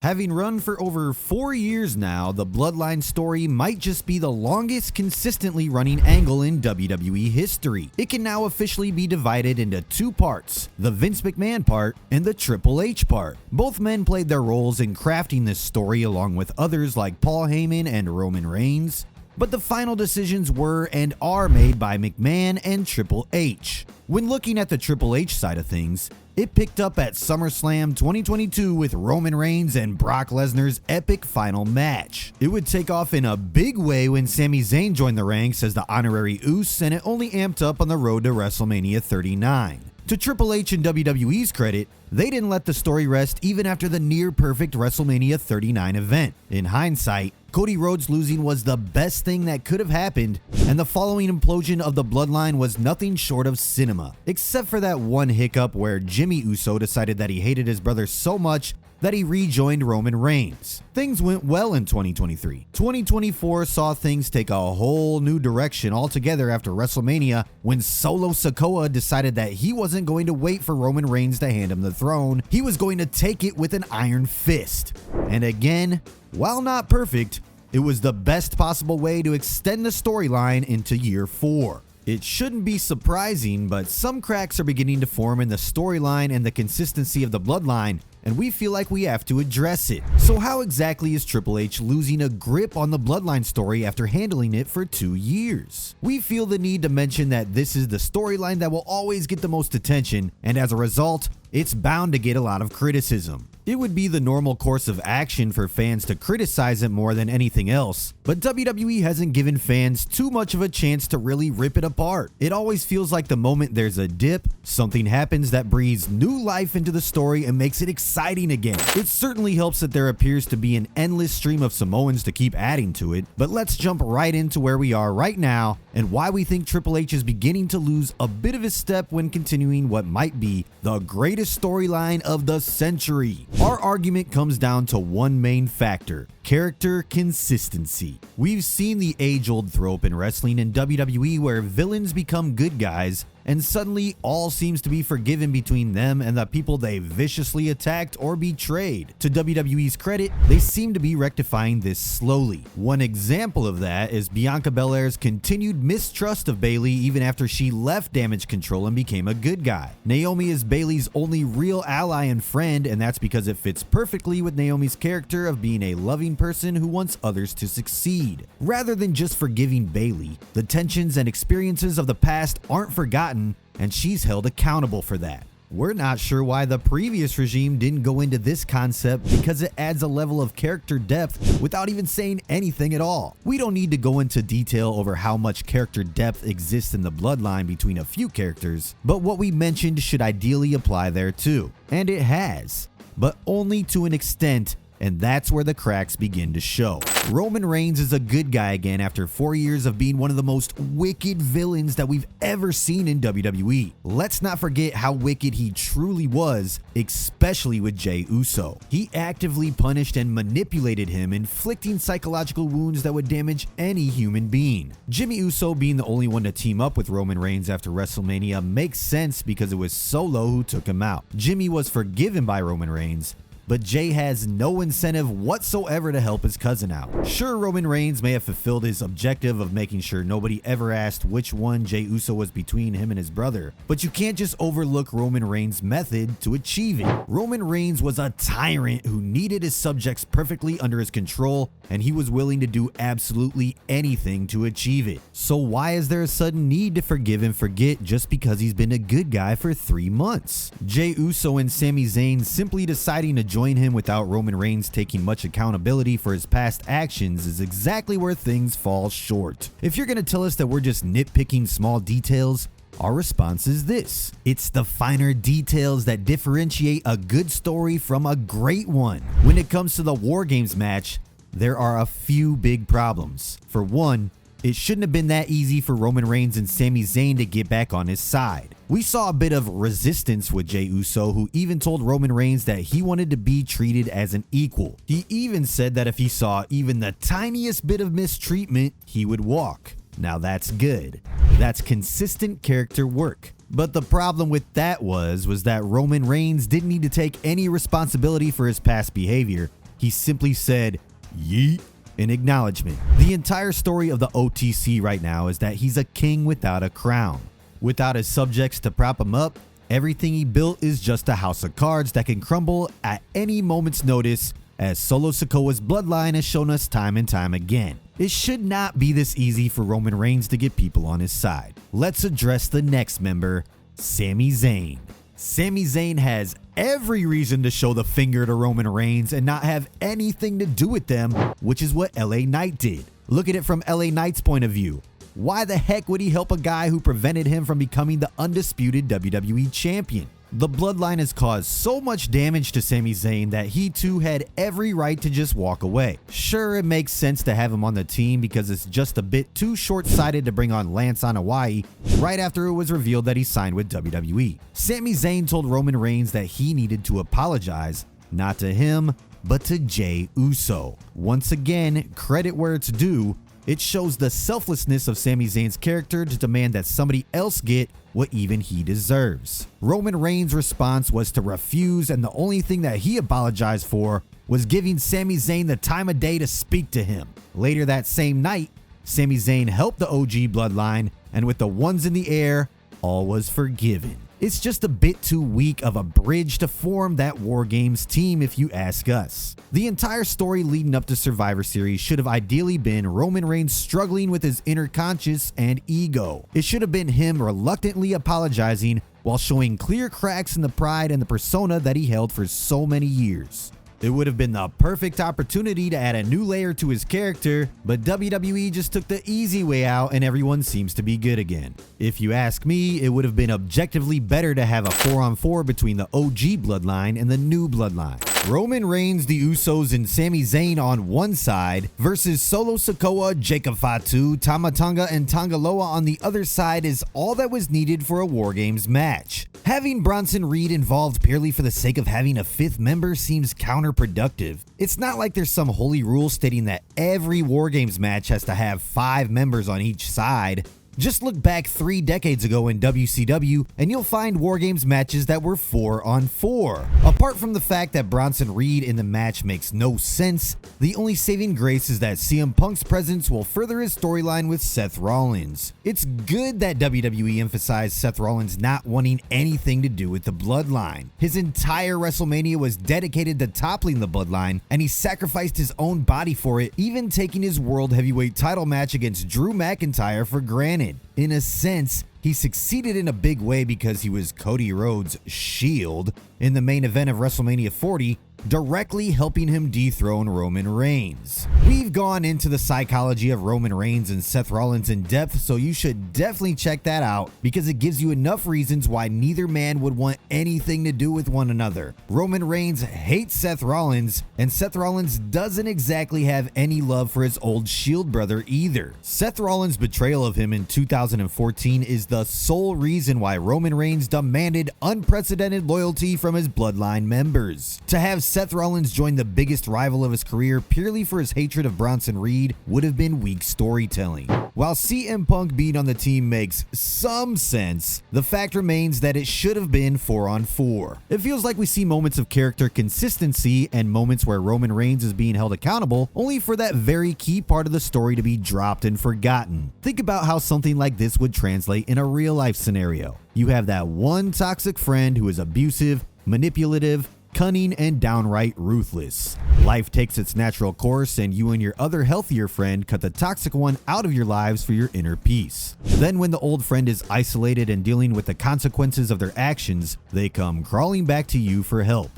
Having run for over 4 years now, the Bloodline story might just be the longest consistently running angle in WWE history. It can now officially be divided into two parts, the Vince McMahon part and the Triple H part. Both men played their roles in crafting this story along with others like Paul Heyman and Roman Reigns, but the final decisions were and are made by McMahon and Triple H. When looking at the Triple H side of things, it picked up at SummerSlam 2022 with Roman Reigns and Brock Lesnar's epic final match. It would take off in a big way when Sami Zayn joined the ranks as the honorary Uce, and it only amped up on the road to WrestleMania 39. To Triple H and WWE's credit, they didn't let the story rest even after the near-perfect WrestleMania 39 event. In hindsight, Cody Rhodes losing was the best thing that could have happened, and the following implosion of the Bloodline was nothing short of cinema, except for that one hiccup where Jimmy Uso decided that he hated his brother so much that he rejoined Roman Reigns. Things went well in 2023. 2024 saw things take a whole new direction altogether after WrestleMania when Solo Sikoa decided that he wasn't going to wait for Roman Reigns to hand him the throne, he was going to take it with an iron fist. And again, while not perfect, it was the best possible way to extend the storyline into year 4. It shouldn't be surprising, but some cracks are beginning to form in the storyline and the consistency of the Bloodline, and we feel like we have to address it. So how exactly is Triple H losing a grip on the Bloodline story after handling it for 2 years? We feel the need to mention that this is the storyline that will always get the most attention, and as a result, it's bound to get a lot of criticism. It would be the normal course of action for fans to criticize it more than anything else, but WWE hasn't given fans too much of a chance to really rip it apart. It always feels like the moment there's a dip, something happens that breathes new life into the story and makes it exciting again. It certainly helps that there appears to be an endless stream of Samoans to keep adding to it, but let's jump right into where we are right now and why we think Triple H is beginning to lose a bit of his step when continuing what might be the greatest storyline of the century. Our argument comes down to one main factor: character consistency. We've seen the age-old trope in wrestling in WWE where villains become good guys and suddenly all seems to be forgiven between them and the people they viciously attacked or betrayed. To WWE's credit, they seem to be rectifying this slowly. One example of that is Bianca Belair's continued mistrust of Bayley even after she left Damage Control and became a good guy. Naomi is Bayley's only real ally and friend, and that's because it fits perfectly with Naomi's character of being a loving person who wants others to succeed. Rather than just forgiving Bayley, the tensions and experiences of the past aren't forgotten, and she's held accountable for that. We're not sure why the previous regime didn't go into this concept because it adds a level of character depth without even saying anything at all. We don't need to go into detail over how much character depth exists in the Bloodline between a few characters, but what we mentioned should ideally apply there too. And it has, but only to an extent, and that's where the cracks begin to show. Roman Reigns is a good guy again after 4 years of being one of the most wicked villains that we've ever seen in WWE. Let's not forget how wicked he truly was, especially with Jey Uso. He actively punished and manipulated him, inflicting psychological wounds that would damage any human being. Jimmy Uso being the only one to team up with Roman Reigns after WrestleMania makes sense because it was Solo who took him out. Jimmy was forgiven by Roman Reigns, but Jey has no incentive whatsoever to help his cousin out. Sure, Roman Reigns may have fulfilled his objective of making sure nobody ever asked which one Jey Uso was between him and his brother, but you can't just overlook Roman Reigns' method to achieve it. Roman Reigns was a tyrant who needed his subjects perfectly under his control, and he was willing to do absolutely anything to achieve it. So why is there a sudden need to forgive and forget just because he's been a good guy for 3 months? Jey Uso and Sami Zayn simply deciding to join him without Roman Reigns taking much accountability for his past actions is exactly where things fall short. If you're gonna tell us that we're just nitpicking small details, our response is this: it's the finer details that differentiate a good story from a great one. When it comes to the War Games match, there are a few big problems. For one, it shouldn't have been that easy for Roman Reigns and Sami Zayn to get back on his side. We saw a bit of resistance with Jey Uso, who even told Roman Reigns that he wanted to be treated as an equal. He even said that if he saw even the tiniest bit of mistreatment, he would walk. Now that's good. That's consistent character work. But the problem with that was that Roman Reigns didn't need to take any responsibility for his past behavior, He simply said, "Yeet," in acknowledgement. The entire story of the OTC right now is that he's a king without a crown. Without his subjects to prop him up, everything he built is just a house of cards that can crumble at any moment's notice, as Solo Sikoa's bloodline has shown us time and time again. It should not be this easy for Roman Reigns to get people on his side. Let's address the next member, Sami Zayn. Sami Zayn has every reason to show the finger to Roman Reigns and not have anything to do with them, which is what LA Knight did. Look at it from LA Knight's point of view. Why the heck would he help a guy who prevented him from becoming the undisputed WWE champion? The bloodline has caused so much damage to Sami Zayn that he too had every right to just walk away. Sure, it makes sense to have him on the team because it's just a bit too short-sighted to bring on Lance on Hawaii right after it was revealed that he signed with WWE. Sami Zayn told Roman Reigns that he needed to apologize, not to him, but to Jey Uso. Once again, credit where it's due. It shows the selflessness of Sami Zayn's character to demand that somebody else get what even he deserves. Roman Reigns' response was to refuse, and the only thing that he apologized for was giving Sami Zayn the time of day to speak to him. Later that same night, Sami Zayn helped the OG bloodline, and with the ones in the air, all was forgiven. It's just a bit too weak of a bridge to form that War Games team if you ask us. The entire story leading up to Survivor Series should have ideally been Roman Reigns struggling with his inner conscience and ego. It should have been him reluctantly apologizing while showing clear cracks in the pride and the persona that he held for so many years. It would have been the perfect opportunity to add a new layer to his character, but WWE just took the easy way out and everyone seems to be good again. If you ask me, it would have been objectively better to have a 4-on-4 between the OG bloodline and the new bloodline. Roman Reigns, the Usos, and Sami Zayn on one side versus Solo Sikoa, Jacob Fatu, Tama Tonga, and Tonga Loa on the other side is all that was needed for a War Games match. Having Bronson Reed involved purely for the sake of having a fifth member seems counterproductive. It's not like there's some holy rule stating that every War Games match has to have 5 members on each side. Just look back 3 decades ago in WCW and you'll find War Games matches that were 4-on-4. Apart from the fact that Bronson Reed in the match makes no sense, the only saving grace is that CM Punk's presence will further his storyline with Seth Rollins. It's good that WWE emphasized Seth Rollins not wanting anything to do with the Bloodline. His entire WrestleMania was dedicated to toppling the Bloodline, and he sacrificed his own body for it, even taking his World Heavyweight title match against Drew McIntyre for granted. In a sense, he succeeded in a big way because he was Cody Rhodes' shield in the main event of WrestleMania 40, directly helping him dethrone Roman Reigns. We've gone into the psychology of Roman Reigns and Seth Rollins in depth, so you should definitely check that out because it gives you enough reasons why neither man would want anything to do with one another. Roman Reigns hates Seth Rollins, and Seth Rollins doesn't exactly have any love for his old Shield brother either. Seth Rollins' betrayal of him in 2014 is the sole reason why Roman Reigns demanded unprecedented loyalty from his bloodline members. To have Seth Rollins joined the biggest rival of his career purely for his hatred of Bronson Reed would have been weak storytelling. While CM Punk being on the team makes some sense, the fact remains that it should have been 4-on-4. It feels like we see moments of character consistency and moments where Roman Reigns is being held accountable, only for that very key part of the story to be dropped and forgotten. Think about how something like this would translate in a real-life scenario. You have that one toxic friend who is abusive, manipulative, cunning, and downright ruthless. Life takes its natural course, and you and your other healthier friend cut the toxic one out of your lives for your inner peace. Then when the old friend is isolated and dealing with the consequences of their actions, they come crawling back to you for help.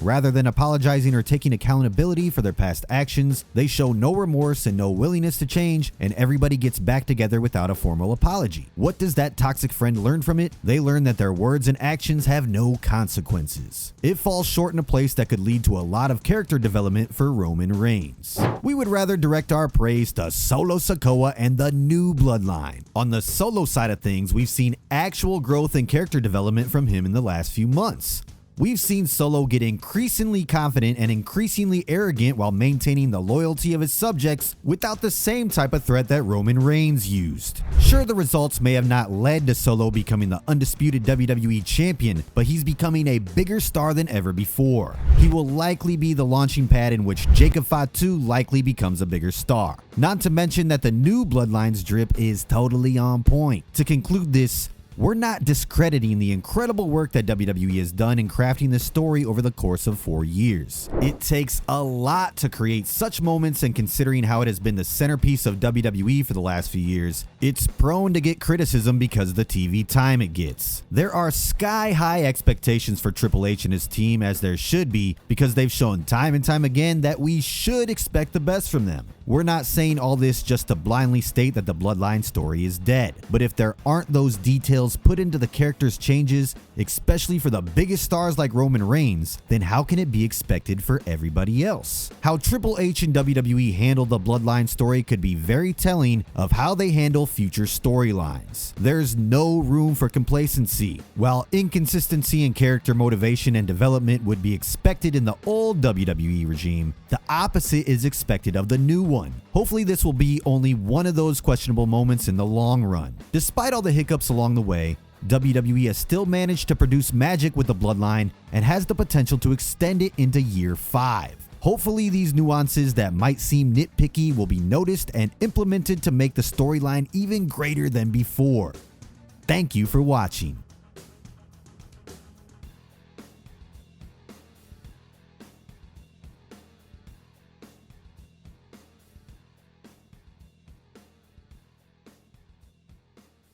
Rather than apologizing or taking accountability for their past actions, they show no remorse and no willingness to change, and everybody gets back together without a formal apology. What does that toxic friend learn from it? They learn that their words and actions have no consequences. It falls short in a place that could lead to a lot of character development for Roman Reigns. We would rather direct our praise to Solo Sikoa and the new bloodline. On the Solo side of things, we've seen actual growth and character development from him in the last few months. We've seen Solo get increasingly confident and increasingly arrogant while maintaining the loyalty of his subjects without the same type of threat that Roman Reigns used. Sure, the results may have not led to Solo becoming the undisputed WWE champion, but he's becoming a bigger star than ever before. He will likely be the launching pad in which Jacob Fatu likely becomes a bigger star. Not to mention that the new Bloodlines drip is totally on point. To conclude this, we're not discrediting the incredible work that WWE has done in crafting this story over the course of 4 years. It takes a lot to create such moments, and considering how it has been the centerpiece of WWE for the last few years, it's prone to get criticism because of the TV time it gets. There are sky-high expectations for Triple H and his team, as there should be, because they've shown time and time again that we should expect the best from them. We're not saying all this just to blindly state that the Bloodline story is dead, but if there aren't those details put into the characters' changes, especially for the biggest stars like Roman Reigns, then how can it be expected for everybody else? How Triple H and WWE handle the Bloodline story could be very telling of how they handle future storylines. There's no room for complacency. While inconsistency in character motivation and development would be expected in the old WWE regime, the opposite is expected of the new one. Hopefully this will be only one of those questionable moments in the long run. Despite all the hiccups along the way, WWE has still managed to produce magic with the Bloodline and has the potential to extend it into year 5. Hopefully these nuances that might seem nitpicky will be noticed and implemented to make the storyline even greater than before. Thank you for watching.